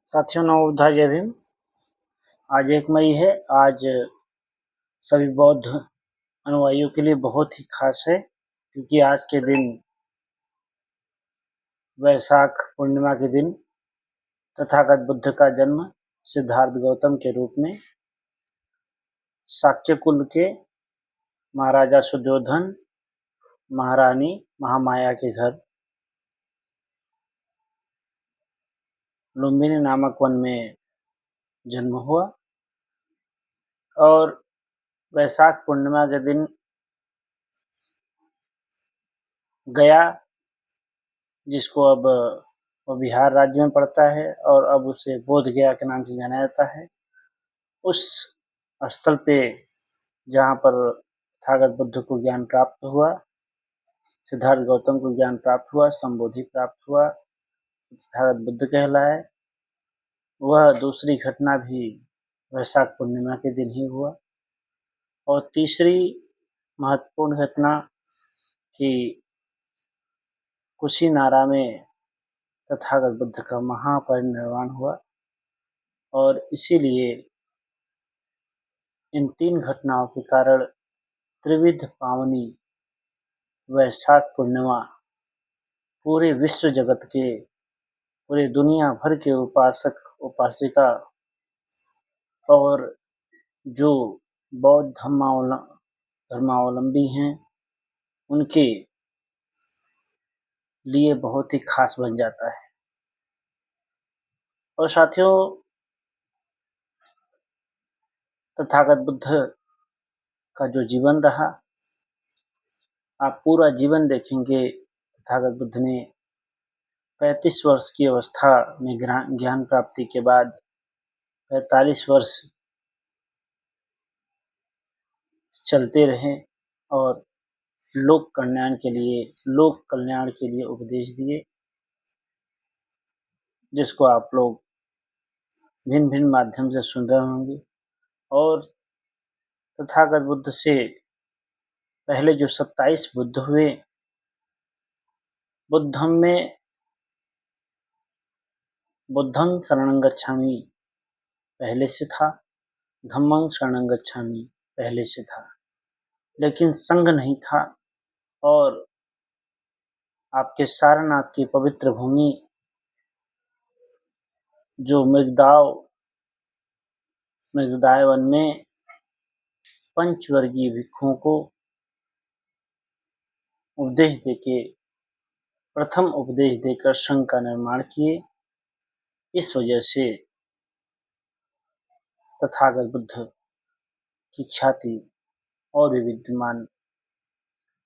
साथियों नवोत्थान जय भीम। आज 1 मई है। आज सभी बौद्ध अनुयायियों के लिए बहुत ही खास है, क्योंकि आज के दिन वैशाख पूर्णिमा के दिन तथागत बुद्ध का जन्म सिद्धार्थ गौतम के रूप में शाक्य कुल के महाराजा सुयोधन महारानी महामाया के घर लुम्बिनी नामक वन में जन्म हुआ। और वैशाख पूर्णिमा के दिन गया, जिसको अब वो बिहार राज्य में पड़ता है और अब उसे बोध गया के नाम से जाना जाता है, उस स्थल पे जहाँ पर तथागत बुद्ध को ज्ञान प्राप्त हुआ, सिद्धार्थ गौतम को ज्ञान प्राप्त हुआ, संबोधि प्राप्त हुआ, तथागत बुद्ध कहलाए। वह दूसरी घटना भी वैशाख पूर्णिमा के दिन ही हुआ। और तीसरी महत्वपूर्ण घटना कि कुशीनारा में तथागत बुद्ध का महापरिनिर्वाण हुआ। और इसीलिए इन 3 घटनाओं के कारण त्रिविध पावनी वैशाख पूर्णिमा पूरे विश्व जगत के, पूरे दुनिया भर के उपासक उपासिका और जो बौद्ध धर्मावलंबी हैं उनके लिए बहुत ही खास बन जाता है। और साथियों, तथागत बुद्ध का जो जीवन रहा, आप पूरा जीवन देखेंगे। तथागत बुद्ध ने 35 वर्ष की अवस्था में ज्ञान प्राप्ति के बाद 45 वर्ष चलते रहे और लोक कल्याण के लिए उपदेश दिए, जिसको आप लोग भिन्न भिन्न माध्यम से सुन रहे होंगे। और तथागत बुद्ध से पहले जो 27 बुद्ध हुए, बुद्धम में बुद्धं शरणं गच्छामि पहले से था, धम्मं शरणं गच्छामि पहले से था, लेकिन संघ नहीं था। और आपके सारनाथ की पवित्र भूमि जो मृगदाय वन में पंचवर्गीय भिक्षुओं को प्रथम उपदेश देकर संघ का निर्माण किए। इस वजह से तथागत बुद्ध की ख्याति और भी विद्यमान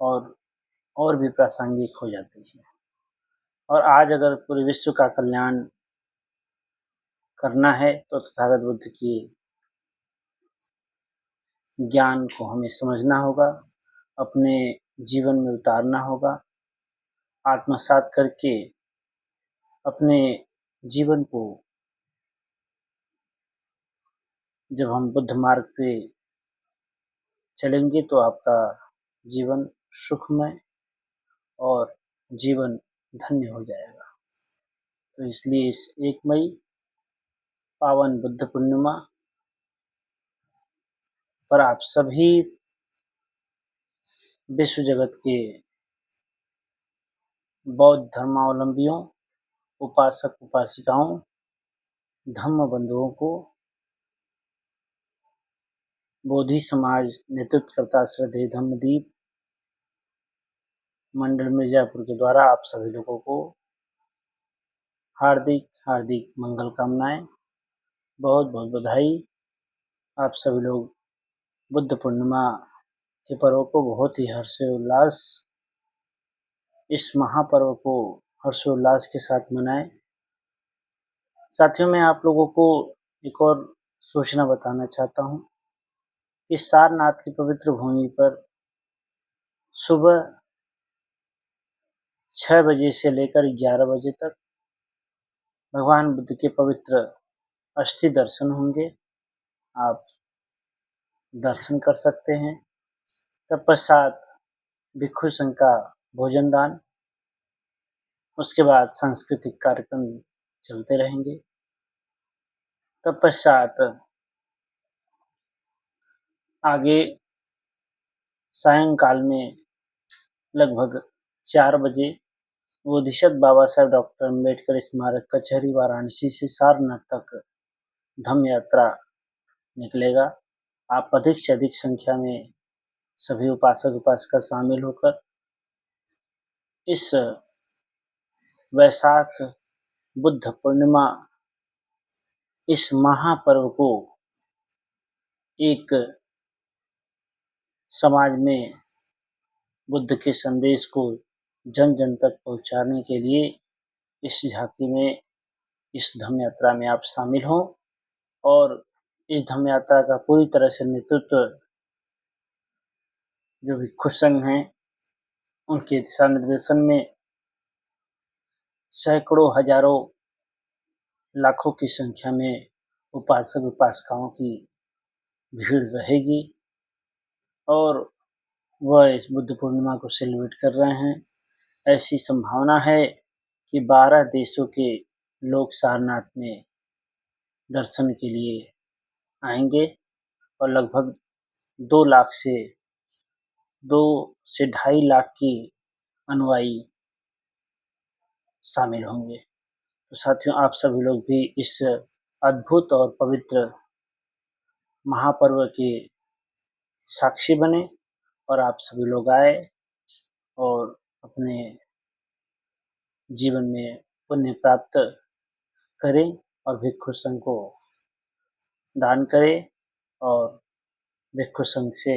और भी प्रासंगिक हो जाती है। और आज अगर पूरे विश्व का कल्याण करना है तो तथागत बुद्ध की ज्ञान को हमें समझना होगा, अपने जीवन में उतारना होगा, आत्मसात करके अपने जीवन को, जब हम बुद्ध मार्ग पे चलेंगे तो आपका जीवन सुखमय और जीवन धन्य हो जाएगा। तो इसलिए इस 1 मई पावन बुद्ध पूर्णिमा पर आप सभी विश्व जगत के बौद्ध धर्मावलंबियों, उपासक उपासिकाओं, धम्म बंधुओं को, बोधि समाज नेतृत्वकर्ता श्रद्धेय धम्मदीप मंडल मिर्जापुर के द्वारा आप सभी लोगों को हार्दिक मंगल कामनाएं, बहुत बहुत बधाई। आप सभी लोग बुद्ध पूर्णिमा के पर्व को बहुत ही हर्षोल्लास, इस महापर्व को हर्षोल्लास के साथ मनाएं। साथियों, मैं आप लोगों को एक और सूचना बताना चाहता हूं कि सारनाथ की पवित्र भूमि पर सुबह 6 बजे से लेकर 11 बजे तक भगवान बुद्ध के पवित्र अस्थि दर्शन होंगे। आप दर्शन कर सकते हैं। तत्पश्चात भिक्षु संघ का भोजन दान, उसके बाद सांस्कृतिक कार्यक्रम चलते रहेंगे। तत्पश्चात आगे सायंकाल में लगभग 4 बजे बोधिसत्व बाबा साहेब डॉक्टर अम्बेडकर स्मारक कचहरी वाराणसी से सारनाथ तक धम्म यात्रा निकलेगा। आप अधिक से अधिक संख्या में सभी उपासक उपासिका शामिल होकर इस वैशाख बुद्ध पूर्णिमा इस महापर्व को एक समाज में बुद्ध के संदेश को जन जन तक पहुंचाने के लिए इस झांकी में, इस धम्म यात्रा में आप शामिल हों और इस धम्म यात्रा का पूरी तरह से नेतृत्व जो भिक्षु संघ हैं उनके दिशा निर्देशन में सैकड़ों हजारों लाखों की संख्या में उपासक उपासिकाओं की भीड़ रहेगी और वह इस बुद्ध पूर्णिमा को सेलिब्रेट कर रहे हैं। ऐसी संभावना है कि 12 देशों के लोग सारनाथ में दर्शन के लिए आएंगे और लगभग 2 से 2.5 लाख की अनुयायी शामिल होंगे। तो साथियों, आप सभी लोग भी इस अद्भुत और पवित्र महापर्व के साक्षी बने और आप सभी लोग आए और अपने जीवन में पुण्य प्राप्त करें और भिक्षु संघ को दान करें और भिक्षु संघ से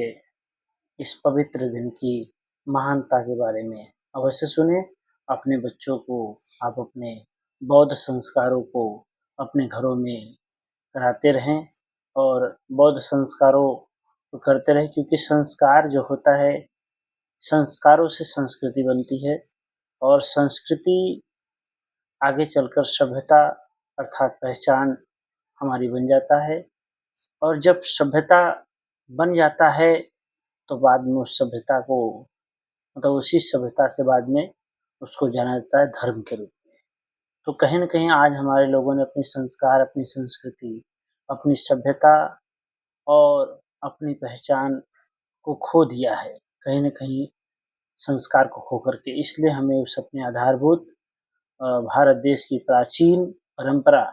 इस पवित्र दिन की महानता के बारे में अवश्य सुने। अपने बच्चों को आप अपने बौद्ध संस्कारों को अपने घरों में कराते रहें और बौद्ध संस्कारों को करते रहें, क्योंकि संस्कार जो होता है, संस्कारों से संस्कृति बनती है और संस्कृति आगे चलकर सभ्यता अर्थात पहचान हमारी बन जाता है और जब सभ्यता बन जाता है तो बाद में उस सभ्यता को मतलब उसी सभ्यता से बाद में उसको जाना जाता है धर्म के रूप में। तो कहीं न कहीं आज हमारे लोगों ने अपने संस्कार, अपनी संस्कृति, अपनी सभ्यता और अपनी पहचान को खो दिया है, कहीं न कहीं संस्कार को खो करके। इसलिए हमें उस अपने आधारभूत भारत देश की प्राचीन परंपरा,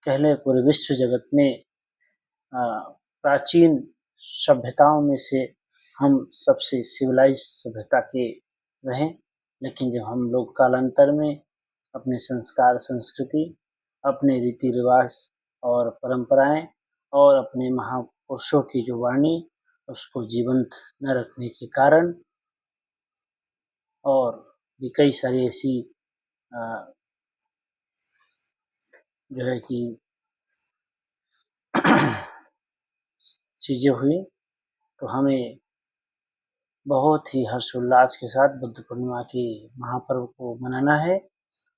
कह लें पूरे विश्व जगत में प्राचीन सभ्यताओं में से हम सबसे सिविलाइज सभ्यता के रहें, लेकिन जब हम लोग कालांतर में अपने संस्कार, संस्कृति, अपने रीति रिवाज और परंपराएं और अपने महापुरुषों की जो वाणी उसको जीवंत न रखने के कारण और भी कई सारी ऐसी जो है कि चीज़ें हुई, तो हमें बहुत ही हर्षोल्लास के साथ बुद्ध पूर्णिमा के महापर्व को मनाना है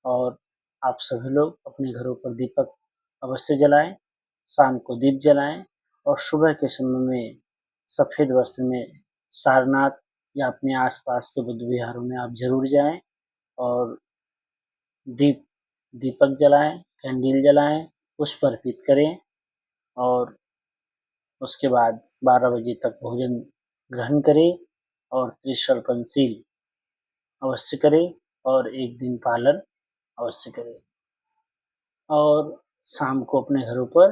और आप सभी लोग अपने घरों पर दीपक अवश्य जलाएं, शाम को दीप जलाएं और सुबह के समय में सफ़ेद वस्त्र में सारनाथ या अपने आसपास के बुद्ध विहारों में आप जरूर जाएं और दीपक जलाएं, कैंडल जलाएं, पुष्प अर्पित करें और उसके बाद 12 बजे तक भोजन ग्रहण करें और त्रिशल पंचशील अवश्य करें और एक दिन पालन अवश्य करें और शाम को अपने घरों पर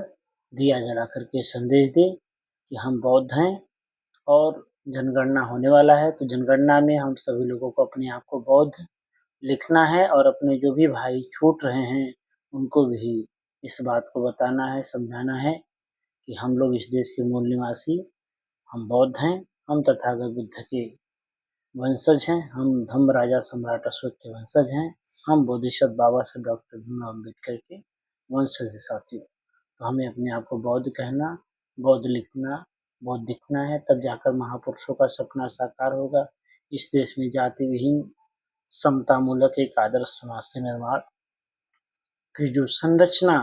दिया जला करके संदेश दें कि हम बौद्ध हैं और जनगणना होने वाला है, तो जनगणना में हम सभी लोगों को अपने आप को बौद्ध लिखना है और अपने जो भी भाई छूट रहे हैं उनको भी इस बात को बताना है, समझाना है कि हम लोग इस देश के मूल निवासी, हम बौद्ध हैं, हम तथागत बुद्ध के वंशज हैं, हम धम्म राजा सम्राट अशोक के वंशज हैं, हम बोधिसत्व बाबा साहेब डॉक्टर भीमराव अम्बेडकर के वंशज हैं साथियों। तो हमें अपने आप को बौद्ध कहना, बौद्ध लिखना, बौद्ध दिखना है, तब जाकर महापुरुषों का सपना साकार होगा। इस देश में जाति विहीन समता मूलक एक आदर्श समाज के निर्माण की जो संरचना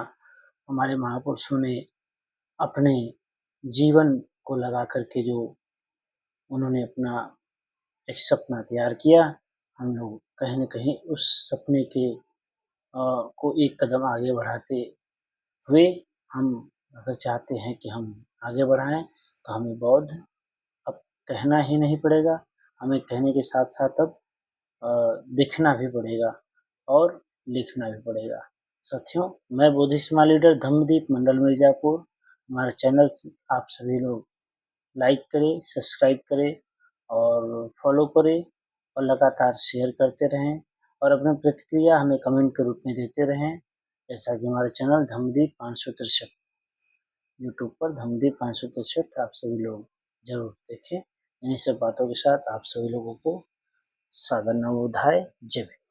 हमारे महापुरुषों ने अपने जीवन को लगा करके जो उन्होंने अपना एक सपना तैयार किया, हम लोग कहीं न कहीं उस सपने के को एक कदम आगे बढ़ाते हुए हम अगर चाहते हैं कि हम आगे बढ़ाएं तो हमें बौद्ध अब कहना ही नहीं पड़ेगा, हमें कहने के साथ साथ अब दिखना भी पड़ेगा और लिखना भी पड़ेगा। साथियों, मैं बुद्धिस्ट लीडर धम्मदीप मंडल मिर्जापुर। हमारे चैनल आप सभी लोग लाइक करें, सब्सक्राइब करें और फॉलो करें और लगातार शेयर करते रहें और अपनी प्रतिक्रिया हमें कमेंट के रूप में देते रहें। जैसा कि हमारे चैनल धम्मदीप 563 यूट्यूब पर धम्मदीप 563 आप सभी लोग जरूर देखें। इन्हीं सब बातों के साथ आप सभी लोगों को सादर नमोधाय। जय भीम।